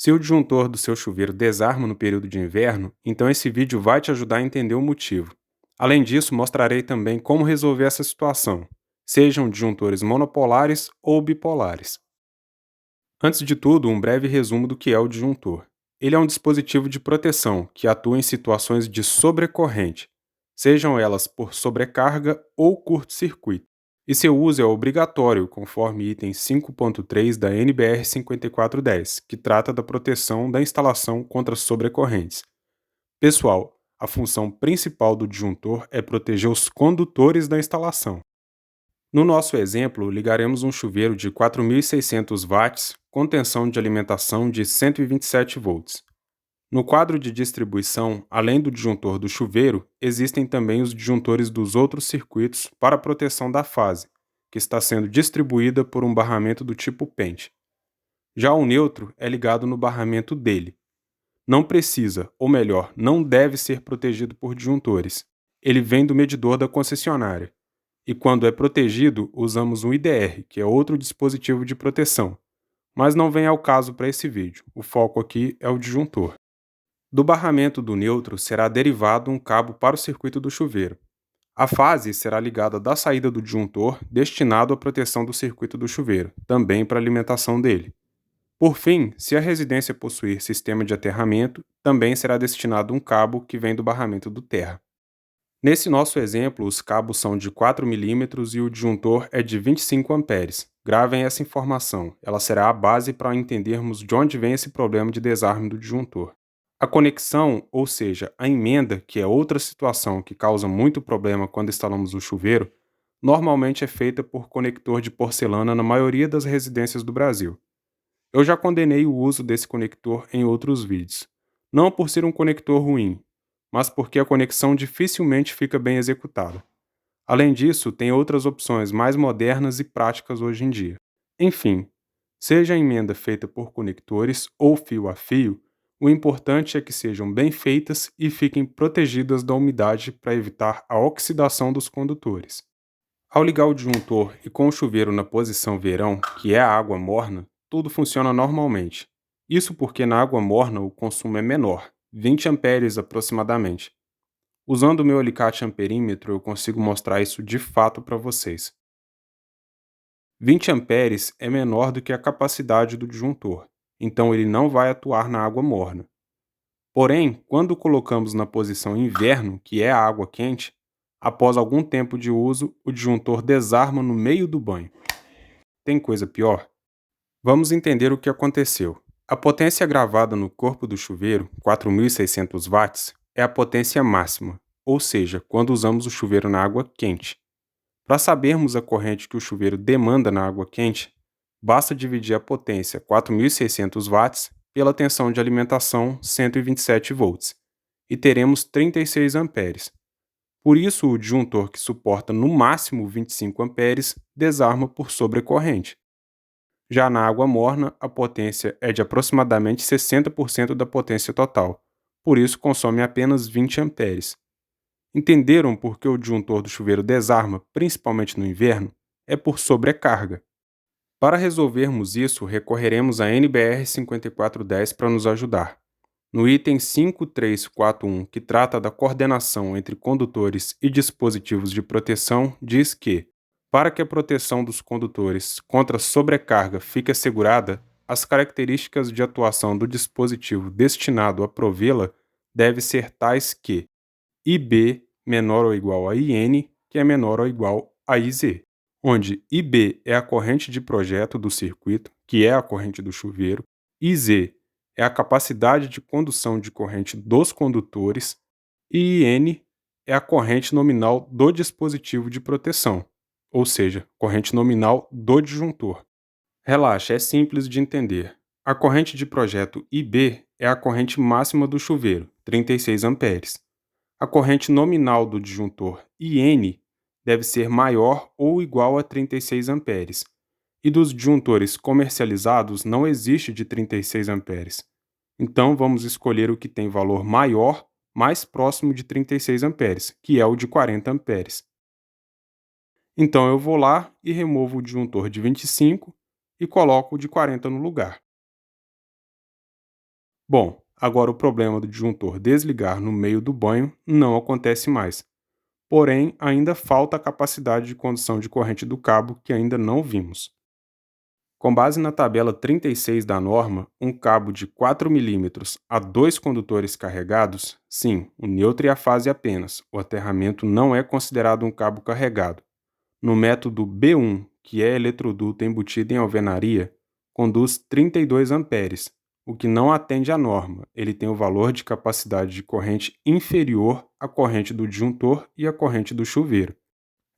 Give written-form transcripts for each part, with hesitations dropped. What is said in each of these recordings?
Se o disjuntor do seu chuveiro desarma no período de inverno, então esse vídeo vai te ajudar a entender o motivo. Além disso, mostrarei também como resolver essa situação, sejam disjuntores monopolares ou bipolares. Antes de tudo, um breve resumo do que é o disjuntor. Ele é um dispositivo de proteção que atua em situações de sobrecorrente, sejam elas por sobrecarga ou curto-circuito. E seu uso é obrigatório, conforme item 5.3 da NBR 5410, que trata da proteção da instalação contra sobrecorrentes. Pessoal, a função principal do disjuntor é proteger os condutores da instalação. No nosso exemplo, ligaremos um chuveiro de 4.600 watts com tensão de alimentação de 127 volts. No quadro de distribuição, além do disjuntor do chuveiro, existem também os disjuntores dos outros circuitos para a proteção da fase, que está sendo distribuída por um barramento do tipo pente. Já o neutro é ligado no barramento dele. Não precisa, ou melhor, não deve ser protegido por disjuntores. Ele vem do medidor da concessionária. E quando é protegido, usamos um IDR, que é outro dispositivo de proteção. Mas não vem ao caso para esse vídeo, o foco aqui é o disjuntor. Do barramento do neutro será derivado um cabo para o circuito do chuveiro. A fase será ligada da saída do disjuntor destinado à proteção do circuito do chuveiro, também para a alimentação dele. Por fim, se a residência possuir sistema de aterramento, também será destinado um cabo que vem do barramento do terra. Nesse nosso exemplo, os cabos são de 4 milímetros e o disjuntor é de 25 amperes. Gravem essa informação, ela será a base para entendermos de onde vem esse problema de desarme do disjuntor. A conexão, ou seja, a emenda, que é outra situação que causa muito problema quando instalamos o chuveiro, normalmente é feita por conector de porcelana na maioria das residências do Brasil. Eu já condenei o uso desse conector em outros vídeos. Não por ser um conector ruim, mas porque a conexão dificilmente fica bem executada. Além disso, tem outras opções mais modernas e práticas hoje em dia. Enfim, seja a emenda feita por conectores ou fio a fio, o importante é que sejam bem feitas e fiquem protegidas da umidade para evitar a oxidação dos condutores. Ao ligar o disjuntor e com o chuveiro na posição verão, que é a água morna, tudo funciona normalmente. Isso porque na água morna o consumo é menor, 20 amperes aproximadamente. Usando o meu alicate amperímetro, eu consigo mostrar isso de fato para vocês. 20 amperes é menor do que a capacidade do disjuntor, então ele não vai atuar na água morna. Porém, quando colocamos na posição inverno, que é a água quente, após algum tempo de uso, o disjuntor desarma no meio do banho. Tem coisa pior? Vamos entender o que aconteceu. A potência gravada no corpo do chuveiro, 4.600 watts, é a potência máxima, ou seja, quando usamos o chuveiro na água quente. Para sabermos a corrente que o chuveiro demanda na água quente, basta dividir a potência 4.600 watts pela tensão de alimentação 127 volts, e teremos 36 amperes. Por isso, o disjuntor que suporta no máximo 25 amperes desarma por sobrecorrente. Já na água morna, a potência é de aproximadamente 60% da potência total, por isso consome apenas 20 amperes. Entenderam por que o disjuntor do chuveiro desarma, principalmente no inverno? É por sobrecarga. Para resolvermos isso, recorreremos à NBR 5410 para nos ajudar. No item 5341, que trata da coordenação entre condutores e dispositivos de proteção, diz que, para que a proteção dos condutores contra sobrecarga fique assegurada, as características de atuação do dispositivo destinado a provê-la devem ser tais que IB menor ou igual a IN, que é menor ou igual a IZ, onde IB é a corrente de projeto do circuito, que é a corrente do chuveiro, IZ é a capacidade de condução de corrente dos condutores e IN é a corrente nominal do dispositivo de proteção, ou seja, corrente nominal do disjuntor. Relaxa, é simples de entender. A corrente de projeto IB é a corrente máxima do chuveiro, 36 amperes. A corrente nominal do disjuntor IN deve ser maior ou igual a 36 amperes, e dos disjuntores comercializados não existe de 36 amperes. Então vamos escolher o que tem valor maior, mais próximo de 36 amperes, que é o de 40 amperes. Então eu vou lá e removo o disjuntor de 25 e coloco o de 40 no lugar. Bom, agora o problema do disjuntor desligar no meio do banho não acontece mais, porém ainda falta a capacidade de condução de corrente do cabo que ainda não vimos. Com base na tabela 36 da norma, um cabo de 4 milímetros a dois condutores carregados, sim, o neutro e a fase apenas, o aterramento não é considerado um cabo carregado. No método B1, que é eletroduto embutido em alvenaria, conduz 32 amperes, o que não atende à norma. Ele tem o valor de capacidade de corrente inferior à corrente do disjuntor e à corrente do chuveiro.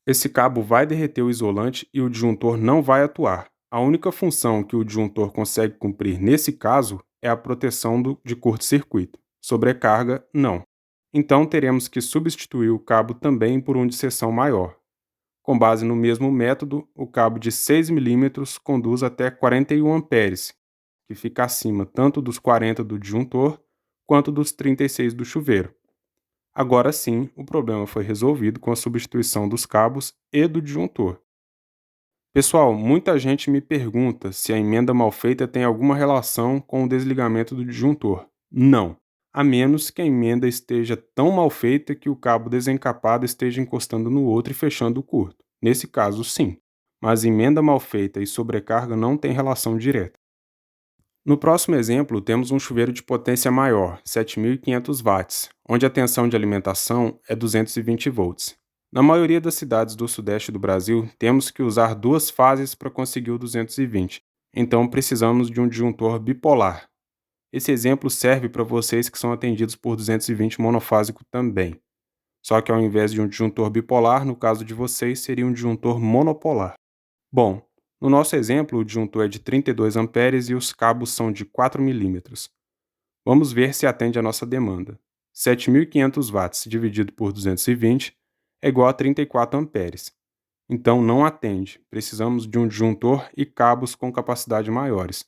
Esse cabo vai derreter o isolante e o disjuntor não vai atuar. A única função que o disjuntor consegue cumprir nesse caso é a proteção de curto-circuito. Sobrecarga, não. Então teremos que substituir o cabo também por um de seção maior. Com base no mesmo método, o cabo de 6 milímetros conduz até 41 amperes, que fica acima tanto dos 40 do disjuntor quanto dos 36 do chuveiro. Agora sim, o problema foi resolvido com a substituição dos cabos e do disjuntor. Pessoal, muita gente me pergunta se a emenda mal feita tem alguma relação com o desligamento do disjuntor. Não, a menos que a emenda esteja tão mal feita que o cabo desencapado esteja encostando no outro e fechando o curto. Nesse caso, sim, mas emenda mal feita e sobrecarga não têm relação direta. No próximo exemplo, temos um chuveiro de potência maior, 7.500 watts, onde a tensão de alimentação é 220 volts. Na maioria das cidades do sudeste do Brasil, temos que usar duas fases para conseguir o 220, então precisamos de um disjuntor bipolar. Esse exemplo serve para vocês que são atendidos por 220 monofásico também. Só que ao invés de um disjuntor bipolar, no caso de vocês, seria um disjuntor monopolar. Bom, no nosso exemplo, o disjuntor é de 32 amperes e os cabos são de 4 milímetros. Vamos ver se atende à nossa demanda. 7.500 watts dividido por 220 é igual a 34 amperes. Então não atende, precisamos de um disjuntor e cabos com capacidade maiores.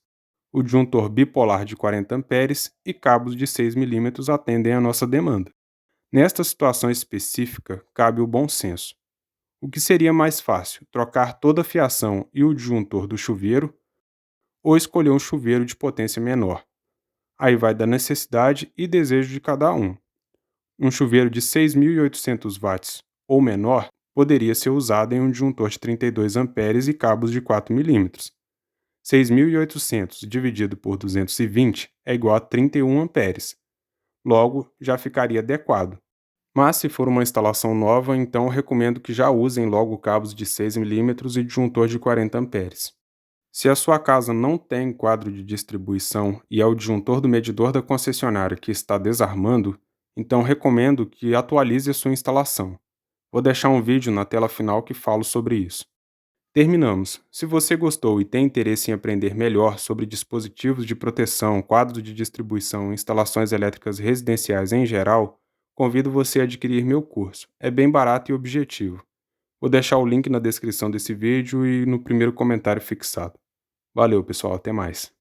O disjuntor bipolar de 40 amperes e cabos de 6 milímetros atendem à nossa demanda. Nesta situação específica, cabe o bom senso. O que seria mais fácil, trocar toda a fiação e o disjuntor do chuveiro ou escolher um chuveiro de potência menor? Aí vai da necessidade e desejo de cada um. Um chuveiro de 6.800 watts ou menor poderia ser usado em um disjuntor de 32 amperes e cabos de 4 milímetros. 6.800 dividido por 220 é igual a 31 amperes. Logo, já ficaria adequado. Mas se for uma instalação nova, então recomendo que já usem logo cabos de 6 milímetros e disjuntor de 40 amperes. Se a sua casa não tem quadro de distribuição e é o disjuntor do medidor da concessionária que está desarmando, então recomendo que atualize a sua instalação. Vou deixar um vídeo na tela final que falo sobre isso. Terminamos. Se você gostou e tem interesse em aprender melhor sobre dispositivos de proteção, quadro de distribuição e instalações elétricas residenciais em geral, convido você a adquirir meu curso. É bem barato e objetivo. Vou deixar o link na descrição desse vídeo e no primeiro comentário fixado. Valeu, pessoal, até mais.